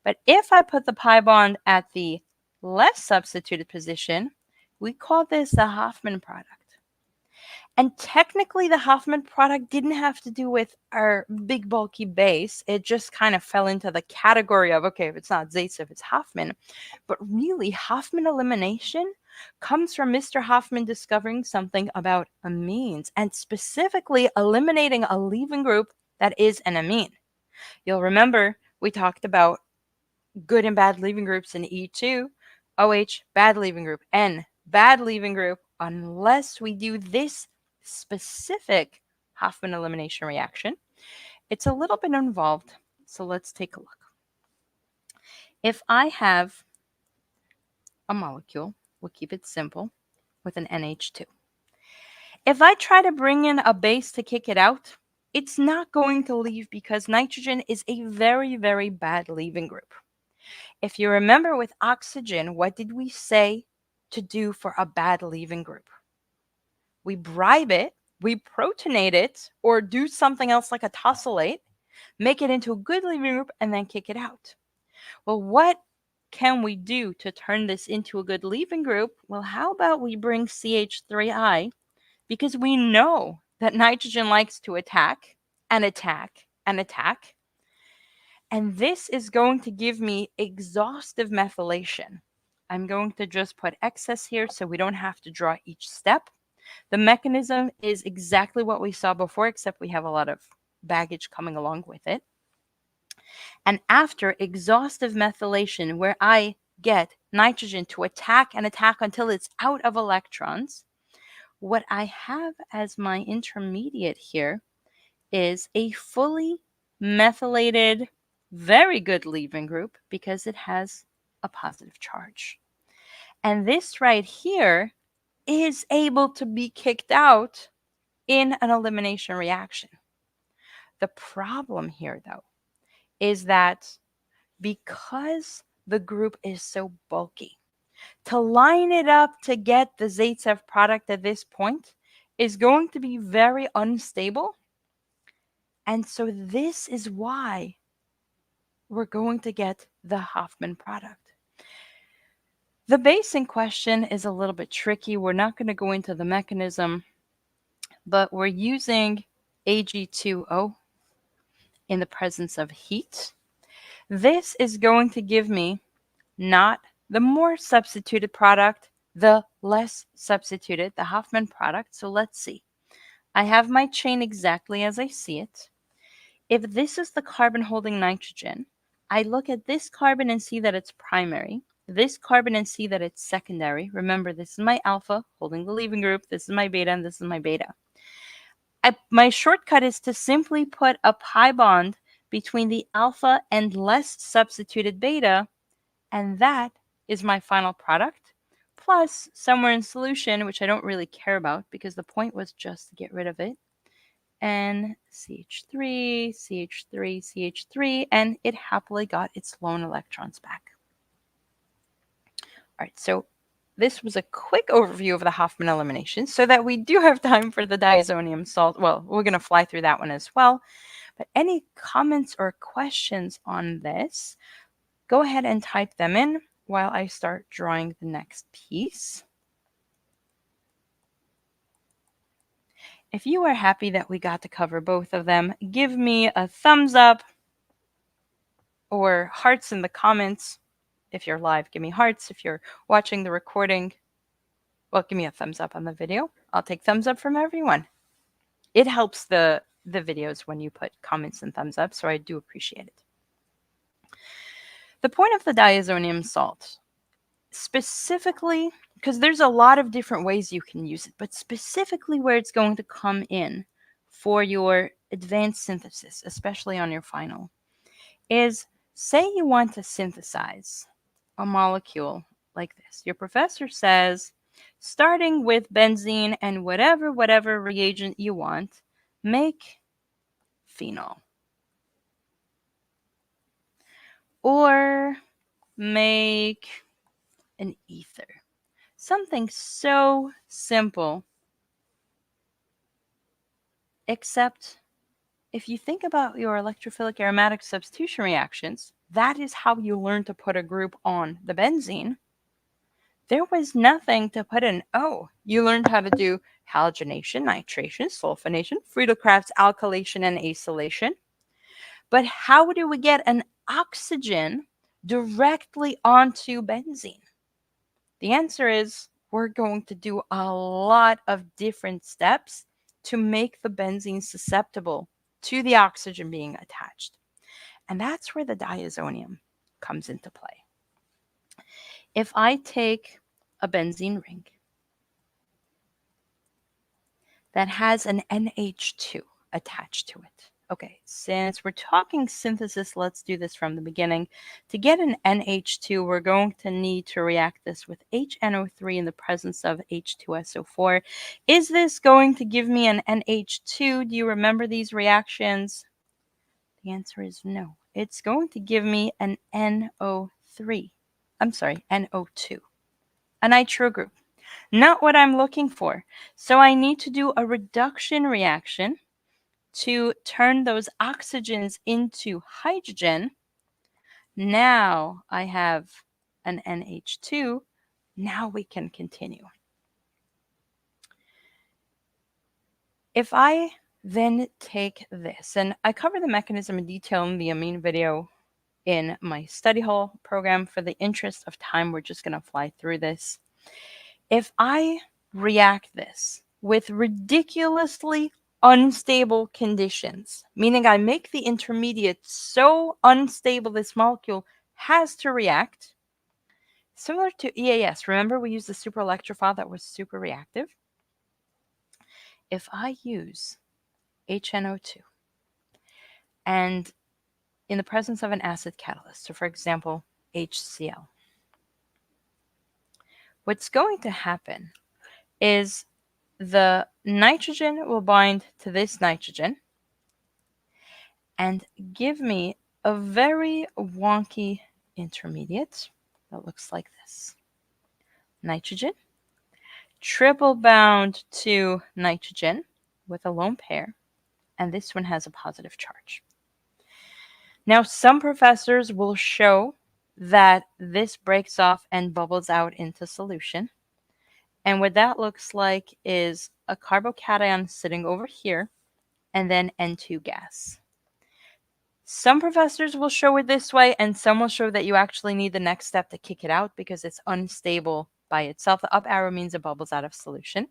But if I put the pi bond at the less substituted position, we call this the Hofmann product. And technically, the Hofmann product didn't have to do with our big bulky base. It just kind of fell into the category of, okay, if it's not Zaitsev, it's Hofmann. But really, Hofmann elimination comes from Mr. Hofmann discovering something about amines, and specifically eliminating a leaving group that is an amine. You'll remember we talked about good and bad leaving groups in E2. OH, bad leaving group. N, bad leaving group, unless we do this specific Hofmann elimination reaction. It's a little bit involved, so let's take a look. If I have a molecule, we'll keep it simple, with an NH2. If I try to bring in a base to kick it out, it's not going to leave because nitrogen is a very, very bad leaving group. If you remember with oxygen, what did we say to do for a bad leaving group? We bribe it, we protonate it, or do something else like a tosylate, make it into a good leaving group, and then kick it out. Well, what can we do to turn this into a good leaving group? Well, how about we bring CH3I, because we know that nitrogen likes to attack and attack and attack. And this is going to give me exhaustive methylation. I'm going to just put excess here so we don't have to draw each step. The mechanism is exactly what we saw before, except we have a lot of baggage coming along with it. And after exhaustive methylation, where I get nitrogen to attack and attack until it's out of electrons, what I have as my intermediate here is a fully methylated, very good leaving group because it has a positive charge. And this right here is able to be kicked out in an elimination reaction. The problem here, though, is that because the group is so bulky, to line it up to get the Zaitsev product at this point is going to be very unstable. And so this is why we're going to get the Hofmann product. The base in question is a little bit tricky. We're not going to go into the mechanism, but we're using Ag2O in the presence of heat. This is going to give me not the more substituted product, the less substituted, the Hofmann product. So let's see. I have my chain exactly as I see it. If this is the carbon holding nitrogen, I look at this carbon and see that it's primary, this carbon and see that it's secondary. Remember, this is my alpha holding the leaving group, this is my beta, and this is my beta. My shortcut is to simply put a pi bond between the alpha and less substituted beta, and that is my final product, plus somewhere in solution, which I don't really care about because the point was just to get rid of it, and CH3, CH3, CH3, and it happily got its lone electrons back. All right, so this was a quick overview of the Hofmann elimination so that we do have time for the diazonium salt. Well, we're going to fly through that one as well. But any comments or questions on this, go ahead and type them in while I start drawing the next piece. If you are happy that we got to cover both of them, give me a thumbs up or hearts in the comments. If you're live, give me hearts. If you're watching the recording, well, give me a thumbs up on the video. I'll take thumbs up from everyone. It helps the videos when you put comments and thumbs up, so I do appreciate it. The point of the diazonium salt, specifically, because there's a lot of different ways you can use it, but specifically where it's going to come in for your advanced synthesis, especially on your final, is say you want to synthesize a molecule like this. Your professor says, starting with benzene and whatever reagent you want, make phenol. Or make an ether. Something so simple. Except if you think about your electrophilic aromatic substitution reactions, that is how you learn to put a group on the benzene. There was nothing to put in O. You learned how to do halogenation, nitration, sulfonation, Friedel-Crafts alkylation and acylation. But how do we get an oxygen directly onto benzene? The answer is we're going to do a lot of different steps to make the benzene susceptible to the oxygen being attached. And that's where the diazonium comes into play. If I take a benzene ring that has an NH2 attached to it. Okay, since we're talking synthesis, let's do this from the beginning. To get an NH2, we're going to need to react this with HNO3 in the presence of H2SO4. Is this going to give me an NH2? Do you remember these reactions? The answer is no. It's going to give me an NO3. I'm sorry, NO2, a nitro group. Not what I'm looking for. So I need to do a reduction reaction to turn those oxygens into hydrogen. Now I have an NH2. Now we can continue. If I then take this, and I cover the mechanism in detail in the amine video in my study hall program. For the interest of time, we're just going to fly through this. If I react this with ridiculously unstable conditions, meaning I make the intermediate so unstable this molecule has to react, similar to EAS. Remember we used the superelectrophile that was super reactive? If I use HNO2 and in the presence of an acid catalyst, so for example, HCl, what's going to happen is the nitrogen will bind to this nitrogen and give me a very wonky intermediate that looks like this. Nitrogen, triple bound to nitrogen with a lone pair, and this one has a positive charge. Now, some professors will show that this breaks off and bubbles out into solution. And what that looks like is a carbocation sitting over here and then N2 gas. Some professors will show it this way, and some will show that you actually need the next step to kick it out because it's unstable by itself. The up arrow means it bubbles out of solution.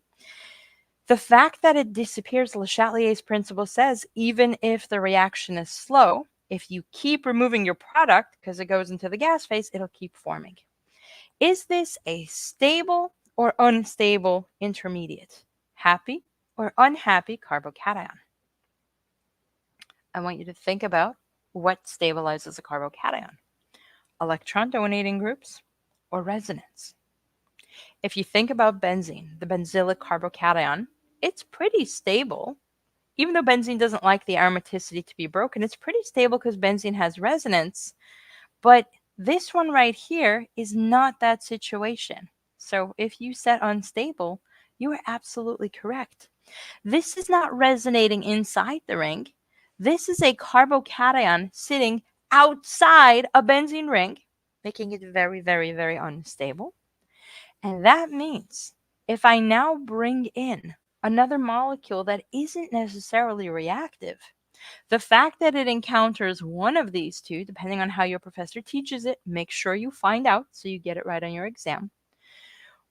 The fact that it disappears, Le Chatelier's principle says, even if the reaction is slow, if you keep removing your product because it goes into the gas phase, it'll keep forming. Is this a stable or unstable intermediate? Happy or unhappy carbocation? I want you to think about what stabilizes a carbocation. Electron donating groups or resonance. If you think about benzene, the benzylic carbocation, it's pretty stable. Even though benzene doesn't like the aromaticity to be broken, it's pretty stable because benzene has resonance. But this one right here is not that situation. So if you said unstable, you are absolutely correct. This is not resonating inside the ring. This is a carbocation sitting outside a benzene ring, making it very, very, very unstable. And that means if I now bring in another molecule that isn't necessarily reactive, the fact that it encounters one of these two, depending on how your professor teaches it, make sure you find out so you get it right on your exam.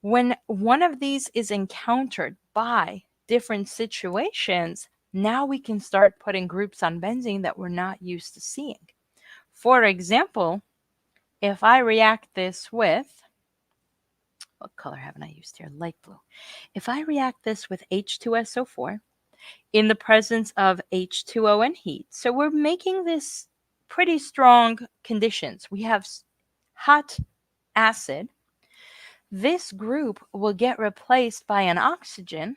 When one of these is encountered by different situations, now we can start putting groups on benzene that we're not used to seeing. For example, if I react this with, what color haven't I used here? Light blue. If I react this with H2SO4 in the presence of H2O and heat, so we're making this pretty strong conditions. We have hot acid. This group will get replaced by an oxygen.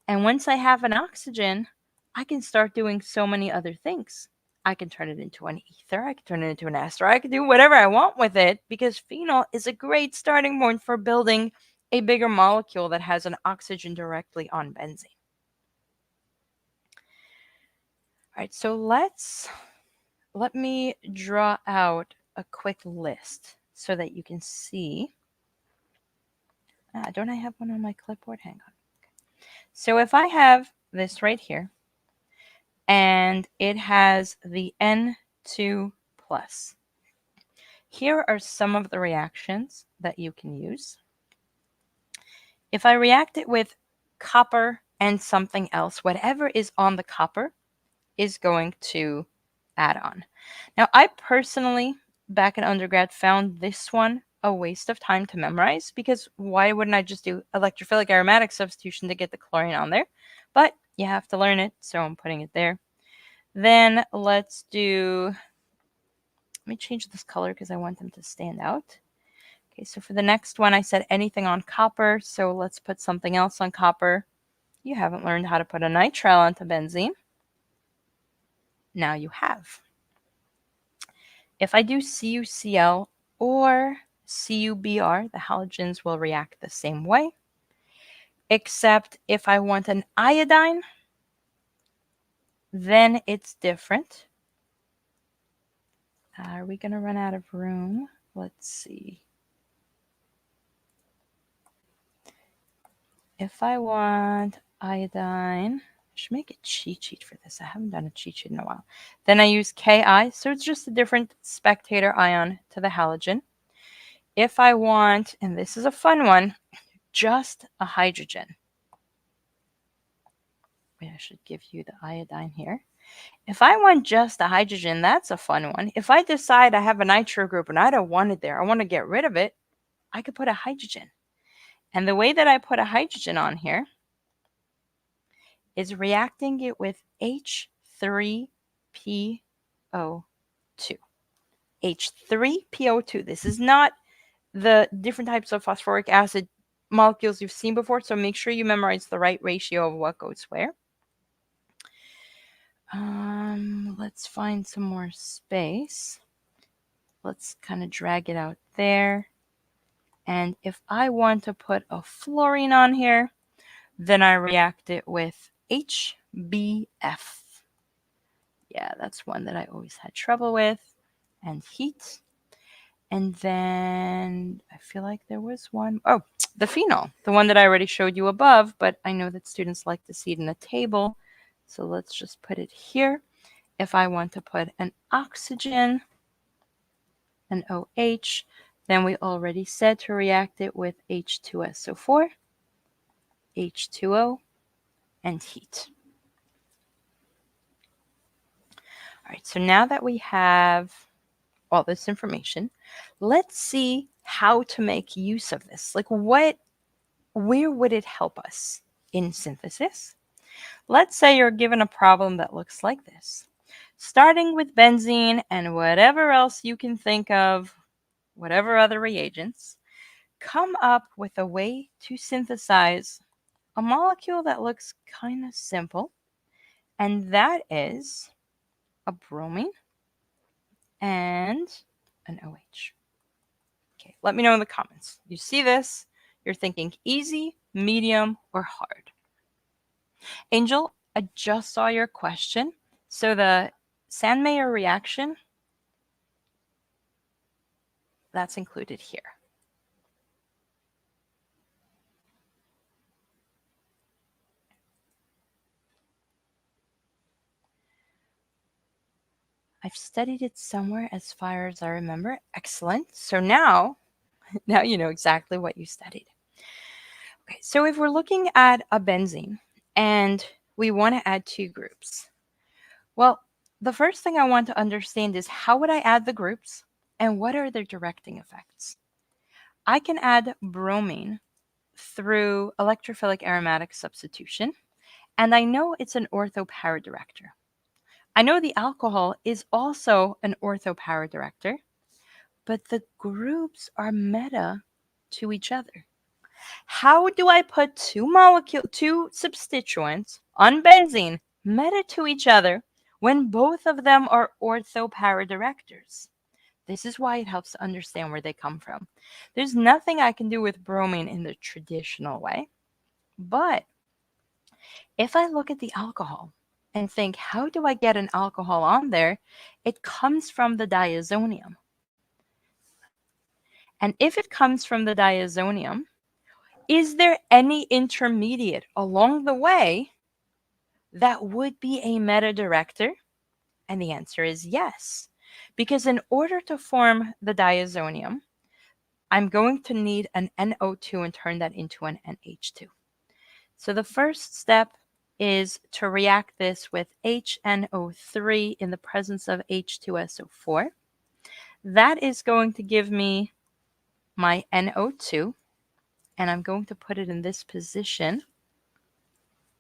And once I have an oxygen, I can start doing so many other things. I can turn it into an ether. I can turn it into an ester. I can do whatever I want with it because phenol is a great starting point for building a bigger molecule that has an oxygen directly on benzene. All right, so let me draw out a quick list so that you can see. Don't I have one on my clipboard? Hang on. So if I have this right here, and it has the N2+. Here are some of the reactions that you can use. If I react it with copper and something else, whatever is on the copper is going to add on. Now, I personally, back in undergrad, found this one a waste of time to memorize because why wouldn't I just do electrophilic aromatic substitution to get the chlorine on there? But you have to learn it, so I'm putting it there. Then let's do, let me change this color because I want them to stand out. Okay, so for the next one, I said anything on copper, so let's put something else on copper. You haven't learned how to put a nitrile onto benzene. Now you have. If I do CuCl or CuBr, the halogens will react the same way, except if I want an iodine, then it's different. Are we going to run out of room? Let's see. If I want iodine, I should make a cheat sheet for this. I haven't done a cheat sheet in a while. Then I use Ki, so it's just a different spectator ion to the halogen. If I want, and this is a fun one, just a hydrogen. Wait, I should give you the iodine here. If I want just a hydrogen, that's a fun one. If I decide I have a nitro group and I don't want it there, I want to get rid of it, I could put a hydrogen. And the way that I put a hydrogen on here is reacting it with H3PO2. H3PO2. This is not the different types of phosphoric acid molecules you've seen before, so make sure you memorize the right ratio of what goes where. Let's find some more space. Let's kind of drag it out there. And if I want to put a fluorine on here, then I react it with HBF. Yeah, that's one that I always had trouble with. And heat. And then I feel like there was one. Oh, the phenol, the one that I already showed you above, but I know that students like to see it in a table. So let's just put it here. If I want to put an oxygen, an OH, then we already said to react it with H2SO4, H2O, and heat. All right, so now that we have all this information, let's see how to make use of this. Like where would it help us in synthesis? Let's say you're given a problem that looks like this. Starting with benzene and whatever else you can think of, whatever other reagents, come up with a way to synthesize a molecule that looks kind of simple, and that is a bromine and an OH. Okay, let me know in the comments. You see this, you're thinking easy, medium, or hard. Angel, I just saw your question. So the Sandmeyer reaction, that's included here. I've studied it somewhere as far as I remember. Excellent. So now you know exactly what you studied. Okay, so if we're looking at a benzene and we want to add two groups, well, the first thing I want to understand is how would I add the groups and what are their directing effects? I can add bromine through electrophilic aromatic substitution, and I know it's an ortho-para director. I know the alcohol is also an ortho-para director, but the groups are meta to each other. How do I put two substituents on benzene meta to each other when both of them are ortho-para directors? This is why it helps to understand where they come from. There's nothing I can do with bromine in the traditional way, but if I look at the alcohol and think, how do I get an alcohol on there? It comes from the diazonium. And if it comes from the diazonium, is there any intermediate along the way that would be a meta director? And the answer is yes. Because in order to form the diazonium, I'm going to need an NO2 and turn that into an NH2. So the first step is to react this with HNO3 in the presence of H2SO4. That is going to give me my NO2, and I'm going to put it in this position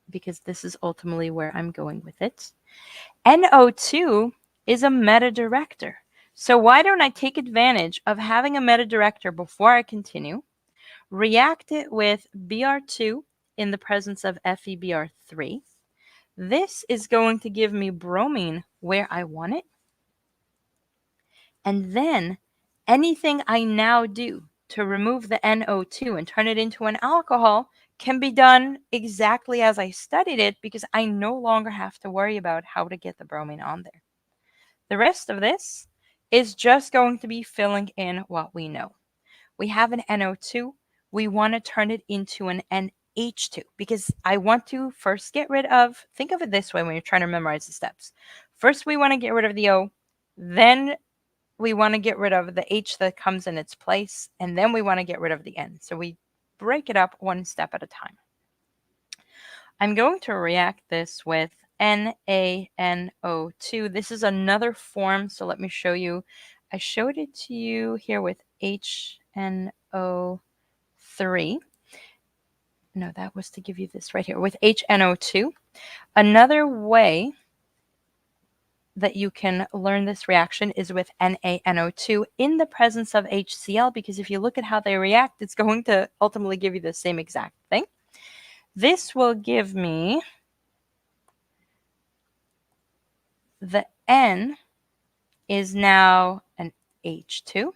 because this is ultimately where I'm going with it. NO2 is a meta director. So why don't I take advantage of having a meta director before I continue, react it with Br2 in the presence of FeBr3. This is going to give me bromine where I want it. And then anything I now do to remove the NO2 and turn it into an alcohol can be done exactly as I studied it because I no longer have to worry about how to get the bromine on there. The rest of this is just going to be filling in what we know. We have an NO2. We want to turn it into an NH2 because I want to first get rid of, think of it this way when you're trying to memorize the steps. First, we want to get rid of the O, then we want to get rid of the H that comes in its place, and then we want to get rid of the N. So we break it up one step at a time. I'm going to react this with NaNO2. This is another form, so let me show you. I showed it to you here with HNO3. No, that was to give you this right here with HNO2. Another way that you can learn this reaction is with NaNO2 in the presence of HCl, because if you look at how they react, it's going to ultimately give you the same exact thing. This will give me the N is now an H2.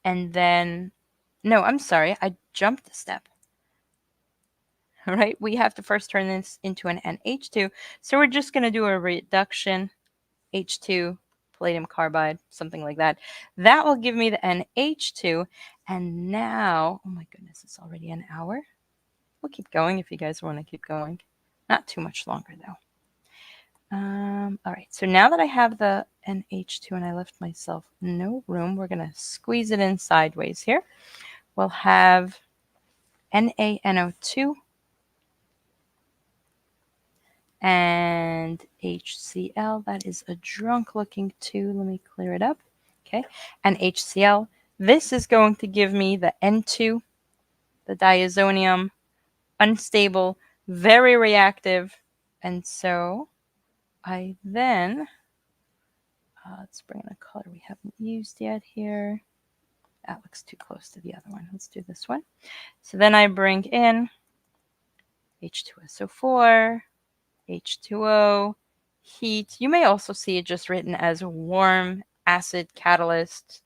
And then, no, I'm sorry, I jumped a step. All right, we have to first turn this into an NH2. So we're just going to do a reduction, H2, palladium carbide, something like that. That will give me the NH2. And now, oh my goodness, it's already an hour. We'll keep going if you guys want to keep going. Not too much longer though. All right, so now that I have the NH2 and I left myself no room, we're going to squeeze it in sideways here. We'll have NaNO2 and HCl. That is a drunk looking 2. Let me clear it up. Okay, and HCl. This is going to give me the N2, the diazonium, unstable, very reactive. And so I then, let's bring in a color we haven't used yet here. That looks too close to the other one. Let's do this one. So then I bring in H2SO4, H2O, heat. You may also see it just written as warm, acid, catalyst.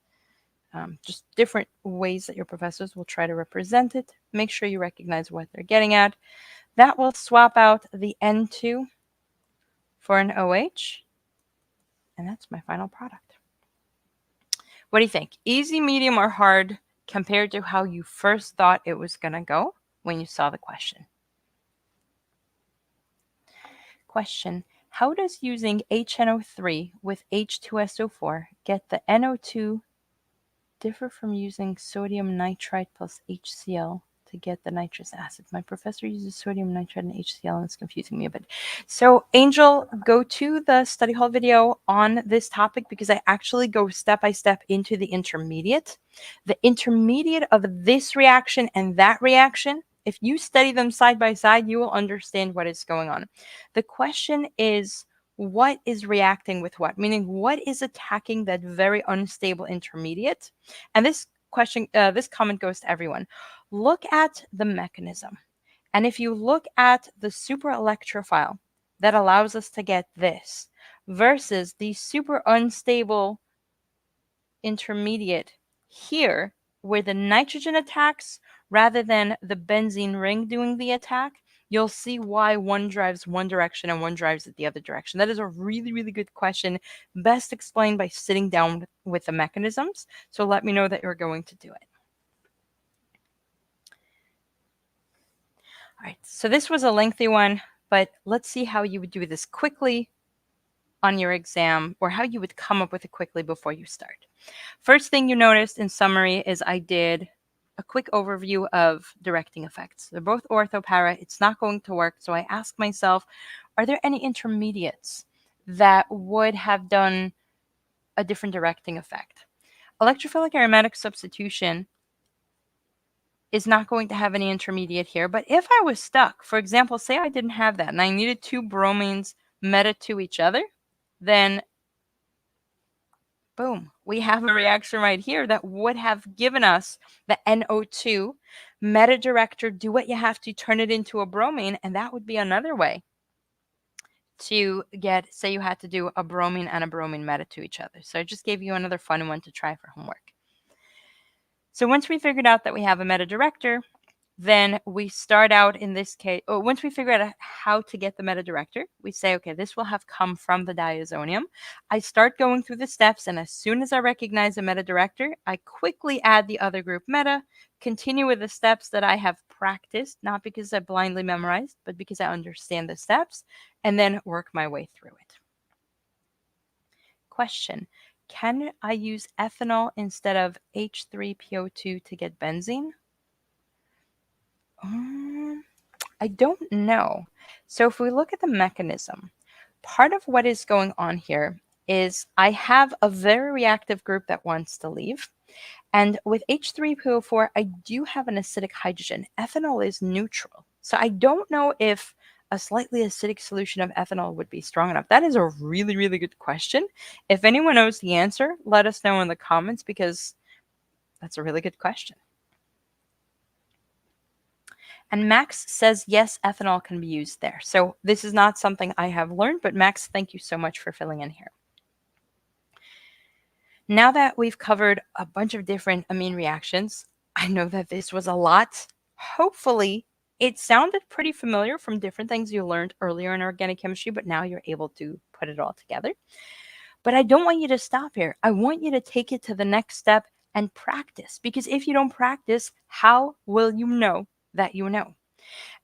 Just different ways that your professors will try to represent it. Make sure you recognize what they're getting at. That will swap out the N2 for an OH. And that's my final product. What do you think? Easy, medium, or hard compared to how you first thought it was going to go when you saw the question? Question: how does using HNO3 with H2SO4 get the NO2 differ from using sodium nitrite plus HCl to get the nitrous acid? My professor uses sodium nitrite and HCl, and it's confusing me a bit. So Angel, go to the study hall video on this topic because I actually go step by step into the intermediate. The intermediate of this reaction and that reaction, if you study them side by side, you will understand what is going on. The question is, what is reacting with what? Meaning, what is attacking that very unstable intermediate? And this question, this comment goes to everyone. Look at the mechanism. And if you look at the superelectrophile that allows us to get this versus the super unstable intermediate here, where the nitrogen attacks rather than the benzene ring doing the attack, you'll see why one drives one direction and one drives it the other direction. That is a really, really good question, best explained by sitting down with the mechanisms. So let me know that you're going to do it. All right, so this was a lengthy one, but let's see how you would do this quickly on your exam, or how you would come up with it quickly before you start. First thing you noticed in summary is I did a quick overview of directing effects. They're both ortho-para. It's not going to work. So I asked myself, are there any intermediates that would have done a different directing effect? Electrophilic aromatic substitution is not going to have any intermediate here. But if I was stuck, for example, say I didn't have that and I needed two bromines meta to each other, then boom, we have a reaction right here that would have given us the NO2 meta director. Do what you have to, turn it into a bromine, and that would be another way to get, say you had to do a bromine and a bromine meta to each other. So I just gave you another fun one to try for homework. So once we figured out that we have a meta director, then we start out in this case, once we figure out how to get the meta director, we say, okay, this will have come from the diazonium. I start going through the steps, and as soon as I recognize the meta director, I quickly add the other group meta, continue with the steps that I have practiced, not because I blindly memorized, but because I understand the steps, and then work my way through it. Question: can I use ethanol instead of H3PO2 to get benzene? I don't know. So if we look at the mechanism, part of what is going on here is I have a very reactive group that wants to leave. And with H3PO4, I do have an acidic hydrogen. Ethanol is neutral. So I don't know if a slightly acidic solution of ethanol would be strong enough. That is a really, really good question. If anyone knows the answer, let us know in the comments, because that's a really good question. And Max says, yes, ethanol can be used there. So this is not something I have learned, but Max, thank you so much for filling in here. Now that we've covered a bunch of different amine reactions, I know that this was a lot. Hopefully, it sounded pretty familiar from different things you learned earlier in organic chemistry, but now you're able to put it all together. But I don't want you to stop here. I want you to take it to the next step and practice, because if you don't practice, how will you know that you know?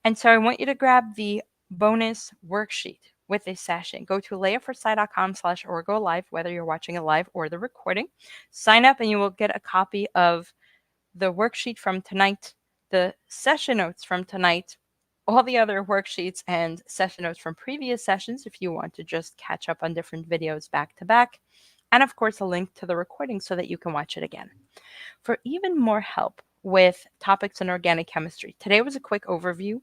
And so I want you to grab the bonus worksheet with this session. Go to layatforpsi.com/orgolive, whether you're watching it live or the recording. Sign up and you will get a copy of the worksheet from tonight, the session notes from tonight, all the other worksheets and session notes from previous sessions if you want to just catch up on different videos back to back, and of course a link to the recording so that you can watch it again. For even more help with topics in organic chemistry, today was a quick overview,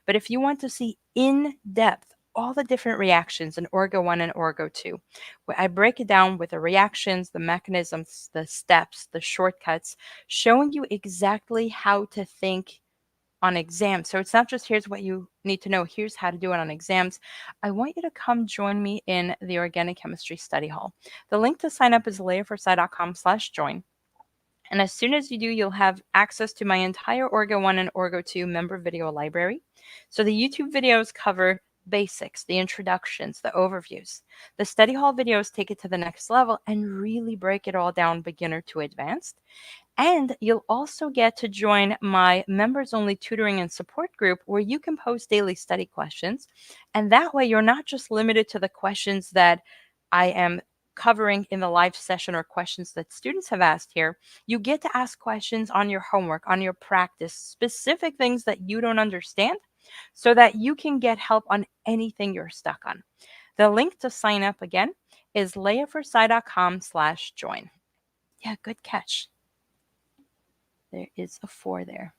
but if you want to see in depth all the different reactions in Orgo 1 and Orgo 2, where I break it down with the reactions, the mechanisms, the steps, the shortcuts, showing you exactly how to think on exams. So it's not just here's what you need to know, here's how to do it on exams. I want you to come join me in the Organic Chemistry Study Hall. The link to sign up is layatforpsi.com/join. And as soon as you do, you'll have access to my entire Orgo 1 and Orgo 2 member video library. So the YouTube videos cover basics, the introductions, the overviews. The study hall videos take it to the next level and really break it all down, beginner to advanced. And you'll also get to join my members only tutoring and support group where you can post daily study questions. And that way you're not just limited to the questions that I am covering in the live session or questions that students have asked here. You get to ask questions on your homework, on your practice, specific things that you don't understand so that you can get help on anything you're stuck on. The link to sign up again is layatforpsi.com/join. Yeah, good catch. There is a 4 there.